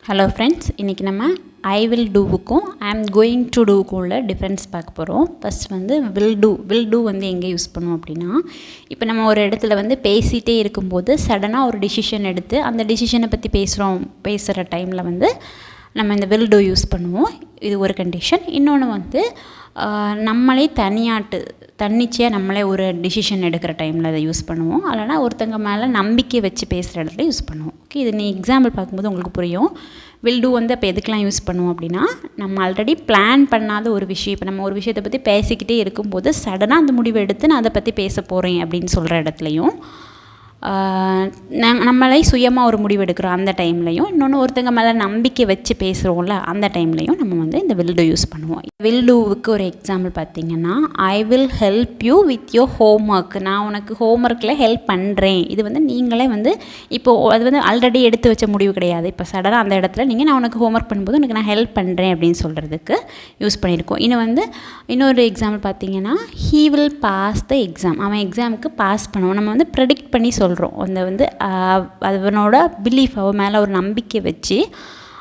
Hello friends, இன்றைக்கி நம்ம I will டூவுக்கும் I am going to டூவுக்கும் உள்ள டிஃப்ரென்ஸ் பார்க்க போகிறோம். ஃபஸ்ட் வந்து வில் டூ வந்து எங்கே யூஸ் பண்ணுவோம் அப்படின்னா, இப்போ நம்ம ஒரு இடத்துல வந்து பேசிகிட்டே இருக்கும்போது சடனாக ஒரு டிசிஷன் எடுத்து அந்த டிசிஷனை பற்றி பேசுகிற டைமில் வந்து நம்ம இந்த வில் டூ யூஸ் பண்ணுவோம். இது ஒரு கண்டிஷன். இன்னொன்று வந்து நம்மளே தன்னிச்சையாக நம்மளே ஒரு டிசிஷன் எடுக்கிற டைமில் அதை யூஸ் பண்ணுவோம். இல்லைனா ஒருத்தங்க மேலே நம்பிக்கை வச்சு பேசுகிற இடத்துல யூஸ் பண்ணுவோம். ஓகே, இது நீ எக்ஸாம்பிள் பார்க்கும்போது உங்களுக்கு புரியும். வில் டூ வந்து அப்போ எதுக்கெலாம் யூஸ் பண்ணுவோம் அப்படின்னா, நம்ம ஆல்ரெடி பிளான் பண்ணாத ஒரு விஷயம், இப்போ நம்ம ஒரு விஷயத்தை பற்றி பேசிக்கிட்டே இருக்கும்போது சடனாக அந்த முடிவை எடுத்து நான் அதை பற்றி பேச போகிறேன் அப்படின்னு சொல்கிற இடத்துலையும், நம்மளே சுயமாக ஒரு முடிவு எடுக்கிறோம் அந்த டைம்லையும், இன்னொன்று ஒருத்தங்க மேலே நம்பிக்கை வச்சு பேசுகிறோம்ல அந்த டைம்லையும் நம்ம வந்து இந்த வில் டூ யூஸ் பண்ணுவோம். வில் டூவுக்கு ஒரு எக்ஸாம்பிள் பார்த்திங்கன்னா, I will help you with your home work. நான் உனக்கு ஹோம் ஒர்க்கில் ஹெல்ப் பண்ணுறேன். இது வந்து நீங்களே வந்து இப்போது அது வந்து ஆல்ரெடி எடுத்து வச்ச முடிவு கிடையாது. இப்போ சடனாக அந்த இடத்துல நீங்கள் நான் உனக்கு ஹோம் ஒர்க் பண்ணும்போது உனக்கு நான் ஹெல்ப் பண்ணுறேன் அப்படின்னு சொல்கிறதுக்கு யூஸ் பண்ணியிருக்கோம். இன்னொரு எக்ஸாம்பிள் பார்த்திங்கன்னா, he will pass the exam. அவன் எக்ஸாமுக்கு பாஸ் பண்ணுவோம். நம்ம வந்து ப்ரெடிக்ட் பண்ணி சொல்கிறோம். அந்த வந்து அவனோட பிலீஃப், அவன் மேலே ஒரு நம்பிக்கை வச்சு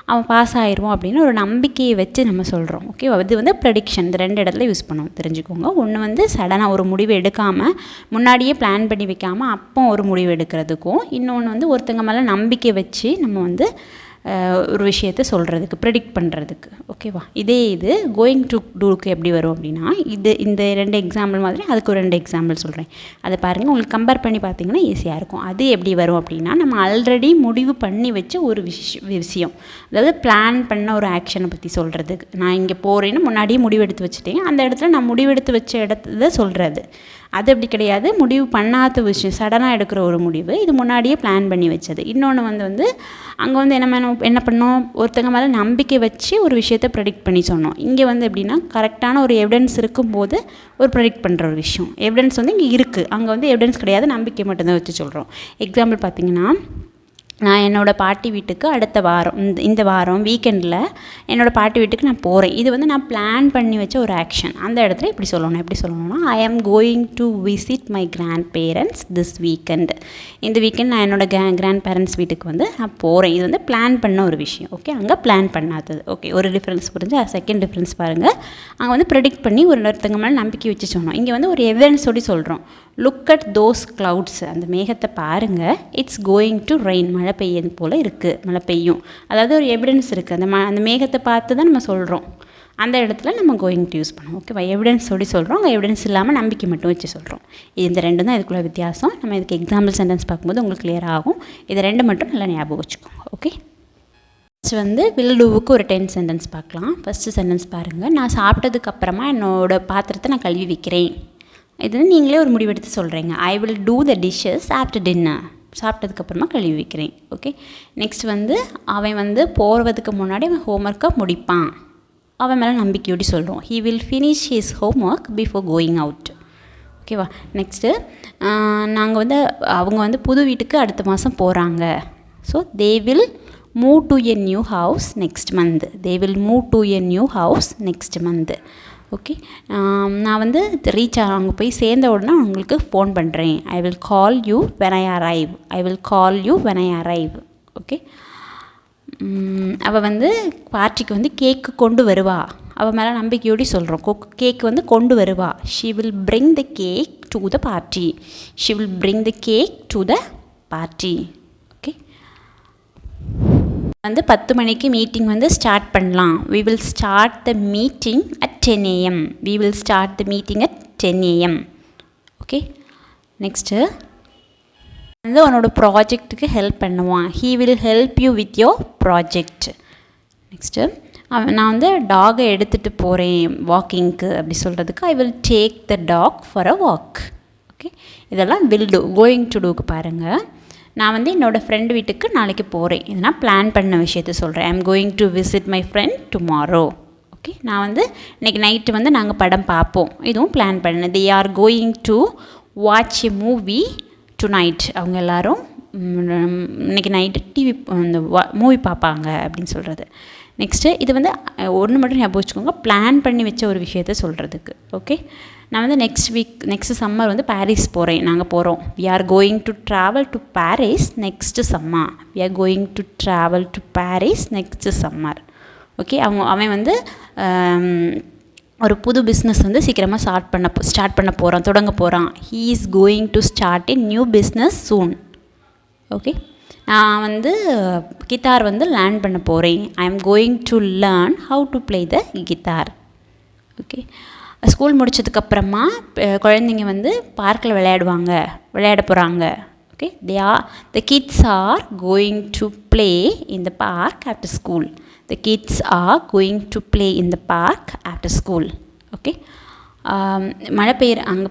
அவன் பாஸ் ஆயிடுவான் அப்படின்னு ஒரு நம்பிக்கையை வச்சு நம்ம சொல்கிறோம். ஓகே, இது வந்து ப்ரெடிக்ஷன். இந்த ரெண்டு இடத்துல யூஸ் பண்ணுவோம், தெரிஞ்சுக்கோங்க. ஒன்று வந்து சடனாக ஒரு முடிவு எடுக்காமல் முன்னாடியே பிளான் பண்ணி வைக்காமல் அப்போ ஒரு முடிவு எடுக்கிறதுக்கும், இன்னொன்று வந்து ஒருத்தங்க மேலே நம்பிக்கை வச்சு நம்ம வந்து ஒரு விஷயத்தை சொல்கிறதுக்கு, ப்ரெடிக்ட் பண்ணுறதுக்கு. ஓகேவா, இது கோயிங் டு டூக்கு எப்படி வரும் அப்படின்னா, இந்த ரெண்டு எக்ஸாம்பிள் மாதிரி அதுக்கு ஒரு 2 எக்ஸாம்பிள் சொல்கிறேன். அதை பாருங்கள், உங்களுக்கு கம்பேர் பண்ணி பார்த்தீங்கன்னா ஈஸியாக இருக்கும். அது எப்படி வரும் அப்படின்னா, நம்ம ஆல்ரெடி முடிவு பண்ணி வச்ச ஒரு விஷயம், அதாவது பிளான் பண்ண ஒரு ஆக்ஷனை பற்றி சொல்கிறதுக்கு. நான் இங்கே போகிறேன்னு முன்னாடியே முடிவெடுத்து வச்சுட்டேன், அந்த இடத்துல நான் முடிவெடுத்து வச்ச இடத்த சொல்கிறது. அது அப்படி கிடையாது, முடிவு பண்ணாத விஷயம், சடனாக எடுக்கிற ஒரு முடிவு, இது முன்னாடியே பிளான் பண்ணி வச்சது. இன்னொன்று வந்து அங்கே வந்து என்ன பண்ணோம், ஒருத்தங்க மேலே நம்பிக்கை வச்சு ஒரு விஷயத்தை ப்ரெடிக்ட் பண்ணி சொன்னோம். இங்கே வந்து எப்படின்னா, கரெக்டான ஒரு எவிடன்ஸ் இருக்கும்போது ஒரு ப்ரெடிக்ட் பண்ணுற ஒரு விஷயம். எவிடன்ஸ் வந்து இங்கே இருக்குது, அங்கே வந்து எவிடன்ஸ் கிடையாது, நம்பிக்கை மட்டும்தான் வச்சு சொல்கிறோம். எக்ஸாம்பிள் பார்த்திங்கன்னா, நான் என்னோடய பாட்டி வீட்டுக்கு அடுத்த வாரம், இந்த வாரம் வீக்கெண்டில் என்னோடய பாட்டி வீட்டுக்கு நான் போகிறேன். இது வந்து நான் பிளான் பண்ணி வச்ச ஒரு ஆக்ஷன். அந்த இடத்துல எப்படி சொல்லணும்னா, I am going to visit my grandparents this weekend. இந்த வீக்கெண்ட் நான் என்னோடய கிராண்ட் பேரண்ட்ஸ் வீட்டுக்கு வந்து நான் போகிறேன். இது வந்து பிளான் பண்ண ஒரு விஷயம். ஓகே, அங்கே பிளான் பண்ணாதது. ஓகே, ஒரு டிஃப்ரென்ஸ் புரிஞ்சு. செகண்ட் டிஃப்ரென்ஸ் பாருங்கள், அங்கே வந்து ப்ரெடிக்ட் பண்ணி ஒருத்தங்க மேலே நம்பிக்கை வச்சு சொன்னோம். இங்கே வந்து ஒரு எவிடன்ஸோடு சொல்கிறோம். Look at those clouds. அந்த மேகத்தை பாருங்கள், இட்ஸ் கோயிங் டு ரெயின். மழை பெய்யது போல் இருக்குது, மழை பெய்யும். அதாவது ஒரு எவிடன்ஸ் இருக்குது. அந்த மேகத்தை பார்த்து தான் நம்ம சொல்கிறோம். அந்த இடத்துல நம்ம கோயிங் டு யூஸ் பண்ணுவோம். ஓகேவா, எவிடன்ஸ் சொல்லி சொல்கிறோம், அங்கே எவிடன்ஸ் இல்லாமல் நம்பிக்கை மட்டும் வச்சு சொல்கிறோம். இந்த ரெண்டு தான் இதுக்குள்ள வித்தியாசம். நம்ம இதுக்கு எக்ஸாம்பிள் சென்டென்ஸ் பார்க்கும்போது உங்களுக்கு கிளியர் ஆகும். இது ரெண்டு மட்டும் நல்லா ஞாபகம் வச்சுக்கோங்க. ஓகே, ஃபஸ்ட் வந்து வில் டூவுக்கு ஒரு 10 சென்டென்ஸ் பார்க்கலாம். ஃபஸ்ட்டு சென்டென்ஸ் பாருங்கள், நான் சாப்பிட்டதுக்கப்புறமா என்னோடய பாத்திரத்தை நான் கழுவி வைக்கிறேன். இது நீங்களே ஒரு முடிவெடுத்து சொல்கிறீங்க. I will do the dishes after dinner. சாப்பிட்டதுக்கப்புறமா கழுவி வைக்கிறேன். ஓகே, நெக்ஸ்ட் வந்து அவன் வந்து போகிறதுக்கு முன்னாடி அவன் ஹோம்ஒர்க்கை முடிப்பான். அவன் மேலே நம்பிக்கையோடு சொல்கிறோம். He will finish his home work before going out. ஓகேவா, நெக்ஸ்ட்டு அவங்க வந்து புது வீட்டுக்கு அடுத்த மாதம் போகிறாங்க. So they will move to a new house next month. They will move to a new house next month. Okay, நான் வந்து அங்கே போய் சேர்ந்த உடனே உங்களுக்கு ஃபோன் பண்ணுறேன். I will call you when I arrive. I will call you when I arrive. Okay, அவள் வந்து பார்ட்டிக்கு வந்து கேக்கு கொண்டு வருவா. அவள் மேலே நம்பிக்கையோடு சொல்கிறோம். கேக் வந்து கொண்டு வருவா. She will bring the cake to the party. She will bring the cake to the party. Okay, வந்து 10 மணிக்கு மீட்டிங் வந்து ஸ்டார்ட் பண்ணலாம். we will start the meeting at 10 am. we will start the meeting at 10 am. Okay, next வந்து உன்னோட ப்ராஜெக்ட்டுக்கு help பண்ணுவான். he will help you with your project. Next நான் வந்து டாகை எடுத்துகிட்டு போகிறேன் வாக்கிங்க்கு அப்படி சொல்கிறதுக்கு I will take the dog for a walk. Okay, இதெல்லாம் வில் டூ. கோயிங் டு டூக்கு பாருங்கள், நான் வந்து என்னோடய ஃப்ரெண்டு வீட்டுக்கு நாளைக்கு போகிறேன். இது நான் பிளான் பண்ண விஷயத்த சொல்கிறேன். ஐ am going to visit my friend tomorrow. Okay, நான் வந்து இன்றைக்கி நைட்டு வந்து நாங்கள் படம் பார்ப்போம். இதுவும் பிளான் பண்ணேன். They are going to watch a movie to night. அவங்க எல்லோரும் இன்றைக்கி நைட்டு டிவி இந்த மூவி பார்ப்பாங்க அப்படின்னு சொல்கிறது. நெக்ஸ்ட்டு இது வந்து ஒன்று மட்டும் ஞாபகம் வச்சுக்கோங்க, பிளான் பண்ணி வச்ச ஒரு விஷயத்த சொல்கிறதுக்கு. ஓகே, நான் வந்து நெக்ஸ்ட் சம்மர் வந்து பாரிஸ் போகிறேன், நாங்கள் போகிறோம். We are going to travel to Paris next summer. We are going to travel to Paris next summer. Okay, அவன் வந்து ஒரு புது பிஸ்னஸ் வந்து சீக்கிரமாக ஸ்டார்ட் பண்ண போகிறான், தொடங்க போகிறான். He is going to start a new business soon. Okay, நான் வந்து கிட்டார் வந்து லேர்ன் பண்ண போகிறேன். I am going to learn how to play the guitar. Okay, school முடித்ததுக்கப்புறமா குழந்தைங்க வந்து பார்க்கில் விளையாட போகிறாங்க. Okay, the kids are going to play in the park after school. The kids are going to play in the park after school. Okay, மழை பெய்கிற அங்கே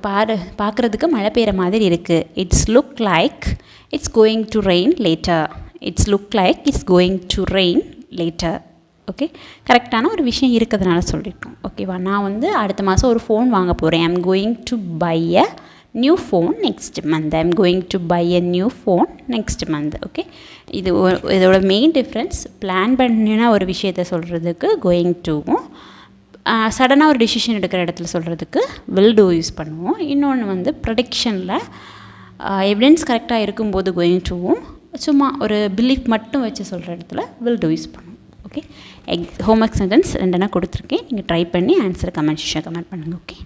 பார்க்குறதுக்கு மழை பெய்கிற மாதிரி இருக்குது. It's look like it's going to rain later. It's look like it's going to rain later. Okay, கரெக்டான ஒரு விஷயம் இருக்கிறதுனால சொல்லியிருக்கோம். ஓகேவா, நான் வந்து அடுத்த மாதம் ஒரு ஃபோன் வாங்க போகிறேன். I am going to buy a new phone next month. I am going to buy a new phone next month. Okay, இதோட மெயின் டிஃப்ரென்ஸ் பிளான் பண்ணினா ஒரு விஷயத்தை சொல்கிறதுக்கு கோயிங் டுவும், சடனாக ஒரு டிசிஷன் எடுக்கிற இடத்துல சொல்கிறதுக்கு வில் டூ யூஸ் பண்ணுவோம். இன்னொன்று வந்து ப்ரடிக்ஷனில் எவிடன்ஸ் கரெக்டாக இருக்கும்போது கோயிங் டுவும், சும்மா ஒரு பிலீஃப் மட்டும் வச்சு சொல்கிற இடத்துல வில் டூ யூஸ் பண்ணுவோம். ஓகே, ஹோம்ஒர்க் சென்டென்ஸ் 2 கொடுத்துருக்கேன். நீங்கள் ட்ரை பண்ணி ஆன்சரை கமெண்ட் பண்ணுங்கள். ஓகே.